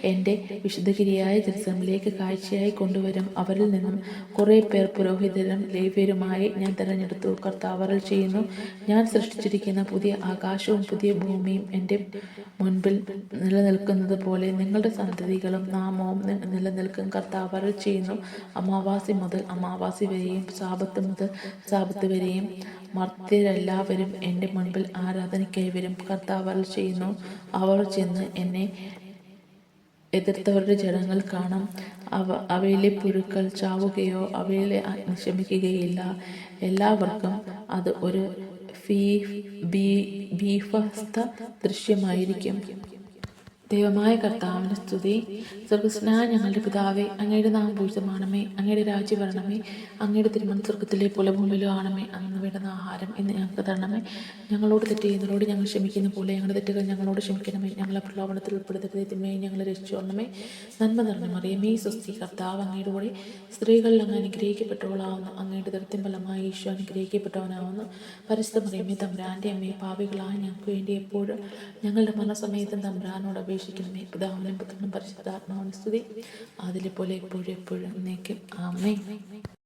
എൻ്റെ വിശുദ്ധഗിരിയായ ജെറുസലേമിലേക്ക് കാഴ്ചയായി കൊണ്ടുവരും. അവരിൽ നിന്നും കുറേ പേർ പുരോഹിതരും ലേവ്യരുമായി ഞാൻ തിരഞ്ഞെടുത്തു. കർത്താവ് അരുളിച്ചെയ്യുന്നു, ഞാൻ സൃഷ്ടിച്ചിരിക്കുന്ന പുതിയ ആകാശവും പുതിയ ഭൂമിയും എൻ്റെ മുൻപിൽ നിലനിൽക്കുന്നത് പോലെ നിങ്ങളുടെ സന്തതികളും നാമവും നിലനിൽക്കും. കർത്താവ് അരുളിച്ചെയ്യുന്നു, അമാവാസി മുതൽ അമാവാസി വരെയും സാബത്ത് മുതൽ സാബത്ത് വരെയും മർത്യരെല്ലാവരും എൻ്റെ മുൻപിൽ ആരാധനയ്ക്കായി വരും. കർത്താവ് അരുളിച്ചെയ്യുന്നു, അവർ ചെന്ന് എന്നെ എതിർത്തവരുടെ ജഡങ്ങൾ കാണും. അവയിലെ പുഴുക്കൾ ചാവുകയോ അവയിലെ അഗ്നി ശമിക്കുകയില്ല. എല്ലാവർക്കും അത് ഒരു ഭീഭത്സ ദൃശ്യമായിരിക്കും. ദൈവമായ കർത്താവിന് സ്തുതി. സ്വർഗസ്നായ ഞങ്ങളുടെ പിതാവേ, അങ്ങയുടെ നാമം പൂജിതമാണമേ. അങ്ങയുടെ രാജ്യം വരണമേ. അങ്ങയുടെ തിരുമനസ് സ്വർഗത്തിലെ പോലെ ഭൂമിയിലും ആണമേ. അന്ന് വേണ്ടുന്ന ആഹാരം ഇന്ന് ഞങ്ങൾക്ക് തരണമേ. ഞങ്ങളോട് തെറ്റ് ചെയ്യുന്നവരോട് ഞങ്ങൾ ക്ഷമിക്കുന്ന പോലെ ഞങ്ങളുടെ തെറ്റുകൾ ഞങ്ങളോട് ക്ഷമിക്കണമേ. ഞങ്ങളെ പ്രലോഭനത്തിൽ ഉൾപ്പെടുത്തരുതേ, തിന്മയെ ഞങ്ങളെ രക്ഷിച്ചോളണമേ. നന്മ നിറഞ്ഞ മറിയമേ സ്വസ്തി, കർത്താവ് അങ്ങയുടെ കൂടെ സ്ത്രീകളിൽ അങ്ങ് അനുഗ്രഹിക്കപ്പെട്ടവളാവുന്നു. അങ്ങയുടെ ദൃത്യം ഫലമായി ഈശോ അനുഗ്രഹിക്കപ്പെട്ടവനാവുന്നു. പരിശുദ്ധ മറിയമേ തമ്പുരാന്റെ അമ്മയെ, പാപികളായ ഞങ്ങൾക്ക് വേണ്ടി എപ്പോഴും ഞങ്ങളുടെ മരണസമയത്തും തമ്പുരാനോട് അപേക്ഷിക്കണമേ. പിതാവിനും പുത്രനും പരിശുദ്ധാത്മാവിനും സ്തുതി, അതിലെ പോലെ എപ്പോഴും എന്നേക്കും. ആമേൻ.